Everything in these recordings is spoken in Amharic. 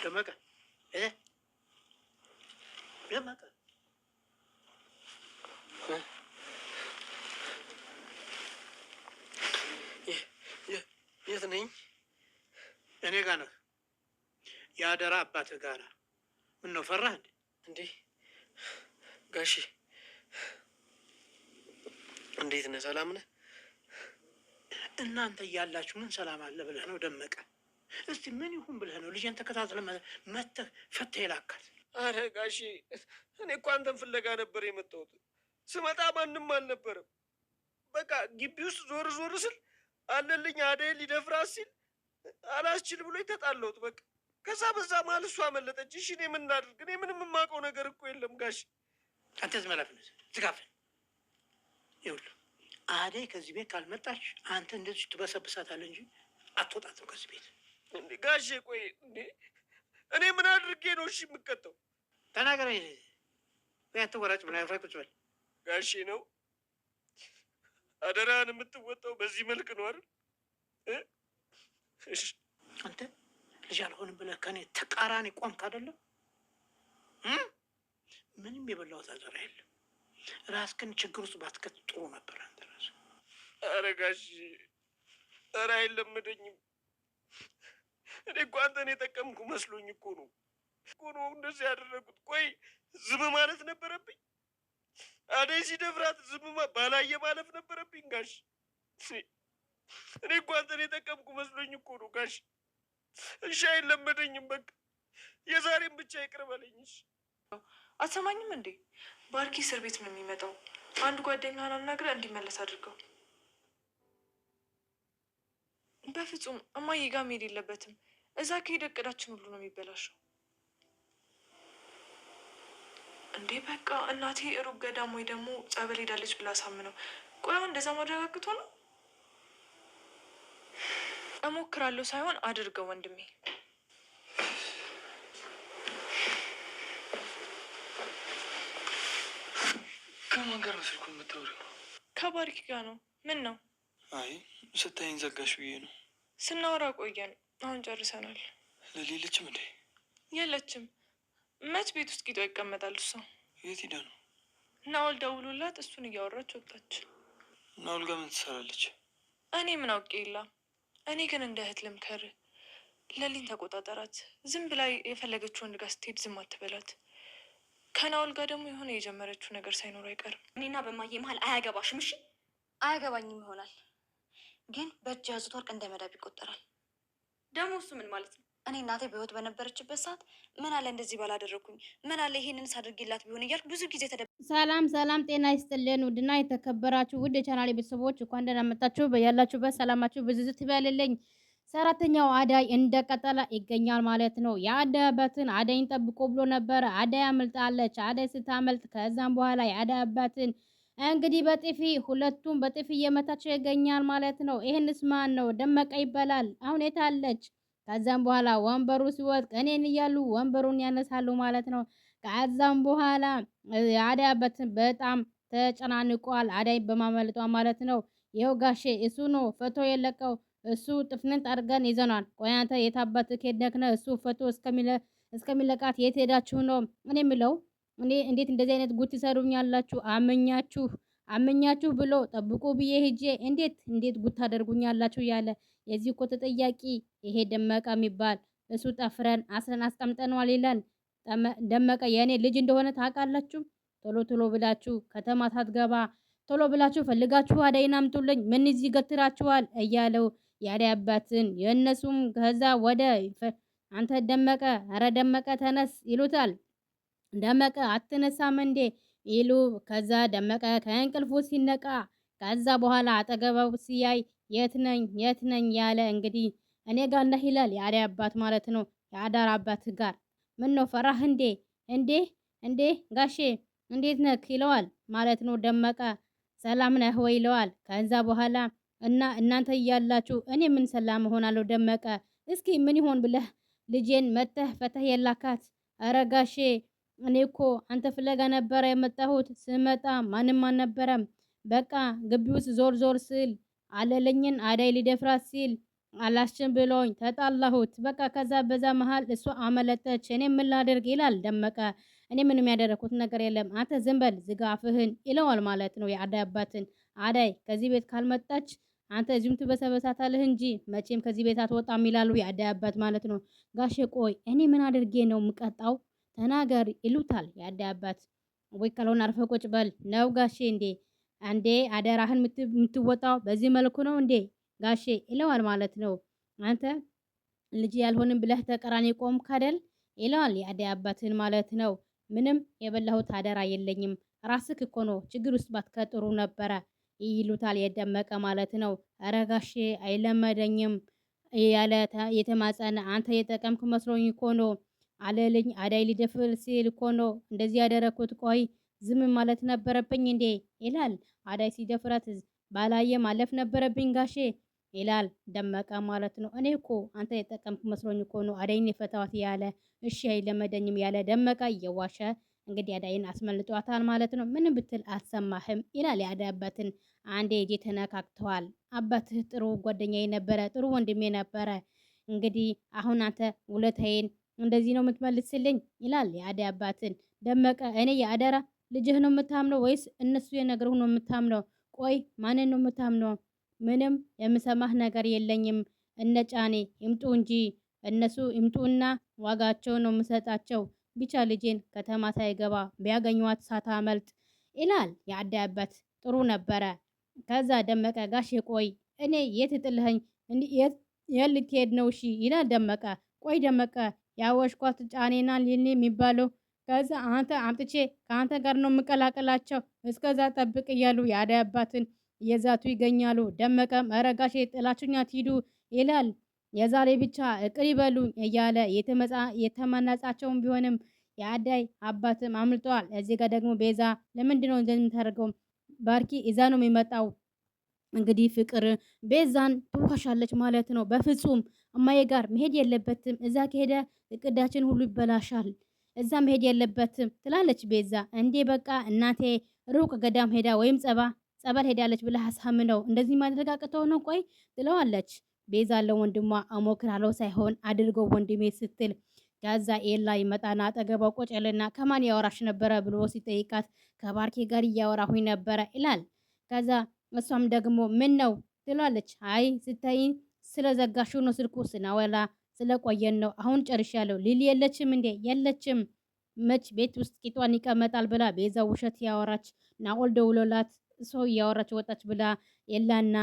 ደመቀ ደመቀ የት ነኝ? እኔ ጋር ነህ። የአደራ አባትህ ጋር። ምን ነው ፈራህ እንዴ? ጋሺ እንዴት ነህ? ሰላም ነህ? እናንተ እያላችሁ ምን ሰላም አለ ብለህ ነው ደመቀ? እስቲ ምን ይሁን ብለህ ነው ልጄን ተከታትለ መተህ ፈተህ የላካት? አረ ጋሺ እኔ እኮ አንተን ፍለጋ ነበር የመጣሁት። ስመጣ ማንም አልነበረም። በቃ ግቢ ውስጥ ዞር ዞር ስል አለልኝ አደይ ሊደፍራት ሲል አላስችል ብሎ ተጣለሁት። በቃ ከዛ በዛ መሀል እሷ አመለጠች። እሺ እኔ ምን ላድርግ? እኔ ምንም የማውቀው ነገር እኮ የለም ጋሽ። አንተ ዝም በል ዝጋፈን። ይኸውልህ አደይ ከዚህ ቤት ካልመጣች አንተ እንደዚህ ትበሰብሳታለህ እንጂ አትወጣትም ከዚህ ቤት። እንዴ ጋሼ ቆይ እንዴ እኔ ምን አድርጌ ነው እሺ የምቀጠው? ተናገረ። ወይ አትወራጭ ብላ ያፍራ ቁጭ በል ጋሼ። ነው አደራን የምትወጣው በዚህ መልክ ነው አይደል? እሺ አንተ ልጅ አልሆንም ብለህ ከኔ ተቃራኒ ቆምክ አይደለም? ምንም የበላሁት አደራ የለም። ራስህን ችግር ውስጥ ባትከት ጥሩ ነበር። አንተ ራስህ ኧረ ጋሼ ኧረ አይለመደኝም። እኔ እኮ አንተን የጠቀምኩ መስሎኝ እኮ ነው እንደዚህ ያደረጉት። ቆይ ዝም ማለት ነበረብኝ? አደይ ሲደፍራት ዝም ባላየ ማለፍ ነበረብኝ ጋሽ? እኔ እኮ አንተን የጠቀምኩ መስሎኝ እኮ ነው ጋሽ። እሺ አይለመደኝም። በቃ የዛሬም ብቻ ይቅር በለኝ። አትሰማኝም እንዴ? ባርኪ እስር ቤት ነው የሚመጣው። አንድ ጓደኛህን አናግረህ እንዲመለስ አድርገው። በፍጹም እማዬ ጋር መሄድ የለበትም። እዛ ከሄደ እቅዳችን ሁሉ ነው የሚበላሸው። እንዴ በቃ እናቴ ሩብ ገዳም ወይ ደግሞ ጸበል ሄዳለች ብላ ሳምነው። ቆይ አሁን እንደዛ ማረጋግጦ ነው? እሞክራለሁ ሳይሆን አድርገው ወንድሜ። ከማን ጋር ነው ስልኩ የምታወሪው? ከባርኪ ጋር ነው። ምን ነው? አይ ስታይኝ ዘጋሽ ብዬ ነው። ስናወራ ቆየን። አሁን ጨርሰናል። ለሌለችም እንዴ? የለችም። መች ቤት ውስጥ ቂጦ ይቀመጣል እሷ። የት ሄዳ ነው? ናውል ደውሎላት እሱን እያወራች ወጣች። ናውል ጋር ምን ትሰራለች? እኔ ምን አውቄ የላ። እኔ ግን እንደ እህት ልምከር፣ ለሊን ተቆጣጠራት። ዝም ብላ የፈለገችው ወንድ ጋር ስትሄድ ዝም አትበላት። ከናውል ጋር ደግሞ የሆነ የጀመረችው ነገር ሳይኖር አይቀርም። እኔና በማየ መሀል አያገባሽም። እሺ አያገባኝም ይሆናል፣ ግን በእጅ ያዙት ወርቅ እንደ መዳብ ይቆጠራል። ደግሞ እሱ ምን ማለት ነው? እኔ እናቴ በህይወት በነበረችበት ሰዓት ምን አለ እንደዚህ ባላደረግኩኝ፣ ምን አለ ይሄንን ሳድርግላት ቢሆን እያልኩ ብዙ ጊዜ ሰላም ጤና ይስጥልን። ውድና የተከበራችሁ ውድ የቻናሌ ቤተሰቦች እንኳን ደህና መጣችሁ። በያላችሁበት ሰላማችሁ ብዝዝት ይበልልኝ። ሰራተኛው አዳይ እንደቀጠለ ይገኛል ማለት ነው። የአዳይ አባትን አዳይን ጠብቆ ብሎ ነበረ። አዳይ አመልጣለች። አዳይ ስታመልጥ ከዛም በኋላ የአዳይ አባትን እንግዲህ በጥፊ ሁለቱም በጥፊ እየመታቸው ይገኛል ማለት ነው። ይሄንስ ማን ነው? ደመቀ ይባላል። አሁን የታለች? ከዛም በኋላ ወንበሩ ሲወድቅ እኔን እያሉ ወንበሩን ያነሳሉ ማለት ነው። ከዛም በኋላ የአዳይ አባትን በጣም ተጨናንቋል። አዳይ በማመልጧ ማለት ነው። ይኸው ጋሼ እሱ ነው ፎቶ የለቀው። እሱ ጥፍንን ጠርገን ይዘናል። ቆይ አንተ የታባት ከሄድክ ነው? እሱ ፎቶ እስከሚለቃት የት ሄዳችሁ ነው? እኔ የምለው እኔ እንዴት እንደዚህ አይነት ጉት ይሰሩኛላችሁ? አመኛችሁ ብሎ ጠብቁ ብዬ ሄጄ እንዴት ጉት ታደርጉኛላችሁ? ያለ የዚህ እኮ ተጠያቂ ይሄ ደመቀ የሚባል እሱ ጠፍረን አስረን አስቀምጠነዋል ይላል። ደመቀ የእኔ ልጅ እንደሆነ ታውቃላችሁ። ቶሎ ብላችሁ ከተማ ሳትገባ ቶሎ ብላችሁ ፈልጋችሁ አዳይን አምጡልኝ። ምን እዚህ ገትራችኋል? እያለው የአዳይ አባትን የእነሱም ከዛ ወደ አንተ ደመቀ፣ አረ ደመቀ ተነስ ይሉታል። ደመቀ አትነሳም እንዴ ይሉ። ከዛ ደመቀ ከእንቅልፉ ሲነቃ ከዛ በኋላ አጠገባው ሲያይ የት ነኝ ያለ እንግዲህ እኔ ጋር ነህ ይላል። የአዳይ አባት ማለት ነው። የአዳር አባት ጋር ምን ነው ፈራህ እንዴ ጋሼ እንዴት ነህ ይለዋል ማለት ነው። ደመቀ ሰላም ነህ ወይ ይለዋል። ከዛ በኋላ እናንተ እያላችሁ እኔ ምን ሰላም እሆናለሁ? ደመቀ እስኪ ምን ይሆን ብለህ ልጄን መተህ ፈተህ የላካት? አረ ጋሼ እኔ እኮ አንተ ፍለጋ ነበረ የመጣሁት። ስመጣ ማንም አልነበረም። በቃ ግቢ ውስጥ ዞር ስል አለለኝን አዳይ ሊደፍራት ሲል አላስችም ብሎኝ ተጣላሁት። በቃ ከዛ በዛ መሃል እሷ አመለጠች። እኔ ምን ላድርግ ይላል ደመቀ። እኔ ምንም ያደረኩት ነገር የለም አንተ ዝም በል ዝጋ አፍህን ይለዋል ማለት ነው የአዳይ አባትን። አዳይ ከዚህ ቤት ካልመጣች አንተ እዚሁም ትበሰበሳታለህ እንጂ መቼም ከዚህ ቤት አትወጣም ይላሉ የአዳይ አባት ማለት ነው። ጋሼ ቆይ እኔ ምን አድርጌ ነው የምቀጣው? ተናገር ይሉታል የአዳይ አባት። ወይ ካልሆነ አርፈህ ቁጭ በል ነው ጋሼ። እንዴ አንዴ አደራህን የምትወጣው በዚህ መልኩ ነው እንዴ ጋሼ ይለዋል ማለት ነው። አንተ ልጅ ያልሆንም ብለህ ተቀራኒ ቆም ካደል ይለዋል የአደይ አባትን ማለት ነው። ምንም የበላሁት አደራ የለኝም ራስህ እኮ ነው ችግር ውስጥ ባትከጥሩ ነበረ ይሉታል የደመቀ ማለት ነው። ኧረ ጋሼ አይለመደኝም ያለ የተማጸነ አንተ የጠቀምክ መስሎኝ እኮ ነው አለልኝ አዳይ ሊደፍር ሲል እኮ ነው እንደዚህ ያደረኩት። ቆይ ዝም ማለት ነበረብኝ እንዴ ይላል። አዳይ ሲደፍራት ባላየ ማለፍ ነበረብኝ ጋሼ ይላል ደመቀ ማለት ነው። እኔ እኮ አንተ የጠቀምክ መስሎኝ እኮ ነው አዳይን የፈታዋት ያለ እሺ አይለመደኝም ያለ ደመቀ እየዋሸ እንግዲህ አዳይን አስመልጧታል ማለት ነው። ምንም ብትል አትሰማህም ይላል የአዳይ አባትን። አንዴ እጄ ተነካክተዋል። አባትህ ጥሩ ጓደኛዬ ነበረ፣ ጥሩ ወንድሜ ነበረ። እንግዲህ አሁን አንተ ውለታዬን እንደዚህ ነው የምትመልስልኝ ይላል የአዳይ አባትን። ደመቀ እኔ የአደራ ልጅህ ነው የምታምነው ወይስ እነሱ የነገሩህ ነው የምታምነው? ቆይ ማንን ነው የምታምነው? ምንም የምሰማህ ነገር የለኝም። እነ ጫኔ ይምጡ እንጂ እነሱ ይምጡና ዋጋቸው ነው የምሰጣቸው። ብቻ ልጄን ከተማ ሳይገባ ቢያገኟት ሳታመልጥ ይላል የአዳይ አባት። ጥሩ ነበረ። ከዛ ደመቀ ጋሼ ቆይ እኔ የት ጥለኸኝ የት ልትሄድ ነው? እሺ ይላል ደመቀ። ቆይ ደመቀ ያወሽኳት ጫኔና ሊኒ የሚባለው ከዛ አንተ አምጥቼ ከአንተ ጋር ነው የምቀላቀላቸው እስከዛ ጠብቅ እያሉ የአዳይ አባትን እየዛቱ ይገኛሉ። ደመቀም ኧረ ጋሼ ጥላችሁኝ አትሂዱ ይላል። የዛሬ ብቻ እቅር ይበሉኝ እያለ የተመናጻቸውን ቢሆንም የአዳይ አባትም አምልጠዋል። እዚህ ጋር ደግሞ ቤዛ ለምንድን ነው እንደምታደርገው? ባርኪ እዛ ነው የሚመጣው። እንግዲህ ፍቅር ቤዛን ትዋሻለች ማለት ነው። በፍጹም እማዬ ጋር መሄድ የለበትም እዛ ከሄደ እቅዳችን ሁሉ ይበላሻል። እዛ መሄድ የለበትም ትላለች ቤዛ። እንዴ በቃ እናቴ ሩቅ ገዳም ሄዳ ወይም ጸበል ሄዳለች ብለህ አሳምነው እንደዚህ ማድረግ አቅተው ነው? ቆይ ትለዋለች ቤዛ ለወንድሟ እሞክራለሁ ሳይሆን አድርገው ወንድሜ ስትል ከዛ ኤላ ይመጣና አጠገቧ ቁጭ ያለና ከማን ያወራሽ ነበረ ብሎ ሲጠይቃት ከባርኬ ጋር እያወራሁኝ ነበረ ይላል። ከዛ እሷም ደግሞ ምን ነው ትላለች። አይ ስታይ ስለዘጋሽው ነው ስልኩ ስናወላ ስለቆየን ነው አሁን ጨርሻለሁ። ሊሊ የለችም እንዴ? የለችም። መች ቤት ውስጥ ቂጧን ይቀመጣል ብላ ቤዛ ውሸት ያወራች። ናኦል ደውሎላት ሰው እያወራች ወጣች ብላ ኤላና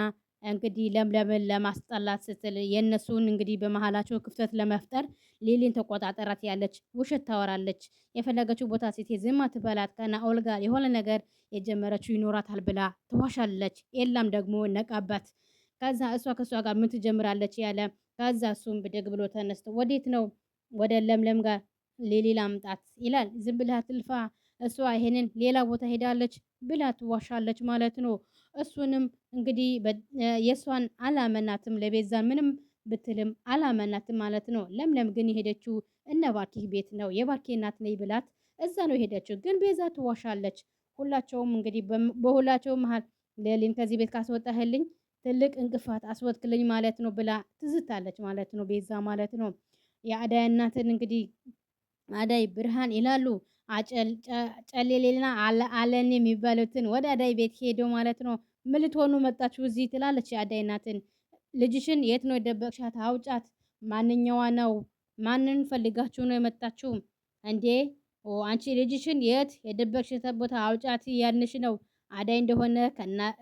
እንግዲህ ለምለምን ለማስጠላት ስትል የእነሱን እንግዲህ በመሀላቸው ክፍተት ለመፍጠር ሊሊን ተቆጣጠራት ያለች ውሸት ታወራለች። የፈለገችው ቦታ ስትሄድ ዝም አትበላት። ከናኦል ጋር የሆነ ነገር የጀመረችው ይኖራታል ብላ ትዋሻለች። ኤላም ደግሞ ነቃባት። ከዛ እሷ ከእሷ ጋር ምን ትጀምራለች ያለ ከዛ እሱም ብድግ ብሎ ተነስቶ ወዴት ነው? ወደ ለምለም ጋር ሊሊ ላምጣት ይላል። ዝም ብላ ትልፋ እሷ ይሄንን ሌላ ቦታ ሄዳለች ብላ ትዋሻለች ማለት ነው። እሱንም እንግዲህ የእሷን አላመናትም። ለቤዛን ምንም ብትልም አላመናትም ማለት ነው። ለምለም ግን የሄደችው እነ ባርኪ ቤት ነው። የባርኪ እናት ነኝ ብላት እዛ ነው የሄደችው። ግን ቤዛ ትዋሻለች። ሁላቸውም እንግዲህ በሁላቸውም መሀል ሌሊን ከዚህ ቤት ካስወጣህልኝ ትልቅ እንቅፋት አስወጥክልኝ ማለት ነው ብላ ትዝታለች ማለት ነው ቤዛ ማለት ነው። የአዳይ እናትን እንግዲህ አዳይ ብርሃን ይላሉ ጨሌሌና አለን የሚባሉትን ወደ አዳይ ቤት ሄዶ ማለት ነው። ምን ልትሆኑ መጣችሁ እዚህ ትላለች የአዳይ እናትን። ልጅሽን የት ነው የደበቅሻት? አውጫት። ማንኛዋ ነው? ማንን ፈልጋችሁ ነው የመጣችሁ እንዴ? አንቺ ልጅሽን የት የደበቅሽበት ቦታ አውጫት ያንሽ ነው። አዳይ እንደሆነ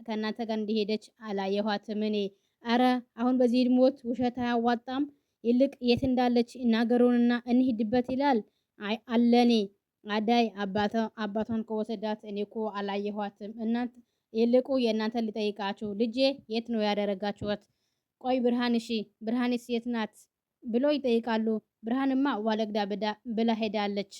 ከእናንተ ጋር እንደሄደች አላየኋትም እኔ። አረ አሁን በዚህ ሞት ውሸት አያዋጣም። ይልቅ የት እንዳለች እናገሩንና እንሂድበት ይላል። አይ አለኔ አዳይ አባቷን ከወሰዳት እኔ እኮ አላየኋትም። እናንተ ይልቁ የእናንተ ልጠይቃችሁ ልጄ የት ነው ያደረጋችኋት? ቆይ ብርሃንስ የት ናት ብሎ ይጠይቃሉ። ብርሃንማ ዋለግዳ ብላ ሄዳለች።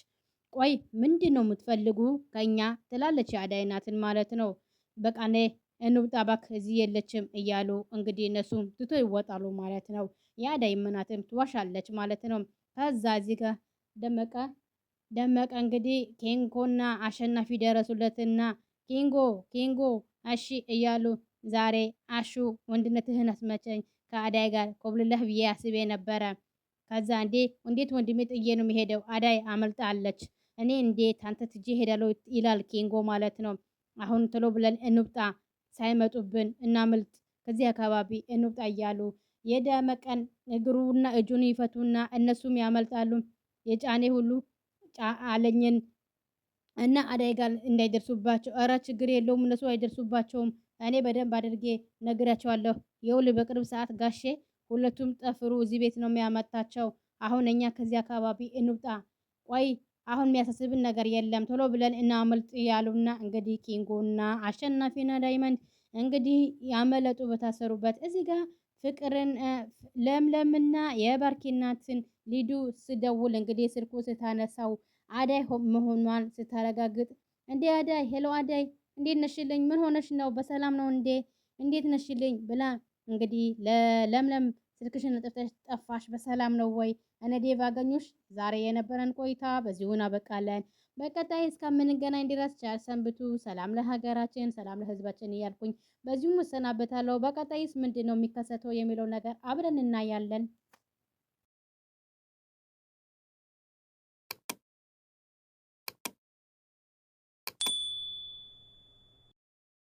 ቆይ ምንድን ነው የምትፈልጉ ከኛ ትላለች የአዳይ እናትን ማለት ነው። በቃ ነይ እንውጣ እባክህ እዚህ የለችም እያሉ እንግዲህ እነሱም ትቶ ይወጣሉ ማለት ነው። የአዳይ እናትም ትዋሻለች ማለት ነው። ከዛ እዚህ ጋር ደመቀ እንግዲህ ኬንጎና አሸናፊ ደረሱለትና ኬንጎ እሺ እያሉ ዛሬ አሹ ወንድነትህን አስመቸኝ ከአዳይ ጋር ኮብልለህ ብዬ አስቤ ነበረ። ከዛ እንዴት ወንድሜ ጥዬ ነው የሚሄደው? አዳይ አመልጣለች። እኔ እንዴት አንተ ትጄ ሄዳለሁ ይላል ኪንጎ ማለት ነው። አሁን ቶሎ ብለን እንውጣ፣ ሳይመጡብን እናምልጥ፣ ከዚህ አካባቢ እንውጣ እያሉ የደመቀን እግሩና እጁን ይፈቱና እነሱም ያመልጣሉ። የጫኔ ሁሉ አለኝን እና አዳይ ጋር እንዳይደርሱባቸው። እረ ችግር የለውም እነሱ አይደርሱባቸውም። እኔ በደንብ አድርጌ ነግራቸዋለሁ። ይኸውልህ በቅርብ ሰዓት ጋሼ ሁለቱም ጠፍሩ እዚህ ቤት ነው የሚያመጣቸው። አሁን እኛ ከዚህ አካባቢ እንውጣ። ቆይ አሁን የሚያሳስብን ነገር የለም፣ ቶሎ ብለን እናመልጥ ያሉና እንግዲህ ኪንጎና አሸናፊና ዳይመንድ እንግዲህ ያመለጡ በታሰሩበት እዚህ ጋር ፍቅርን ለምለምና የባርኪ እናትን ሊዱ ስደውል እንግዲህ ስልኩ ስታነሳው አዳይ መሆኗን ስታረጋግጥ እንዴ አዳይ፣ ሄሎ አዳይ እንዴት ነሽልኝ? ምን ሆነሽ ነው? በሰላም ነው እንዴ? እንዴት ነሽልኝ? ብላ እንግዲህ ለለምለም ስልክሽን ጠፍተሽ ጠፋሽ፣ በሰላም ነው ወይ? እነ ዴቭ አገኙሽ? ዛሬ የነበረን ቆይታ በዚሁ እናበቃለን። በቀጣይ እስከምንገናኝ ድረስ ቸር ሰንብቱ። ሰላም ለሀገራችን፣ ሰላም ለሕዝባችን እያልኩኝ በዚሁ እሰናበታለሁ። በቀጣይስ ምንድን ነው የሚከሰተው የሚለው ነገር አብረን እናያለን።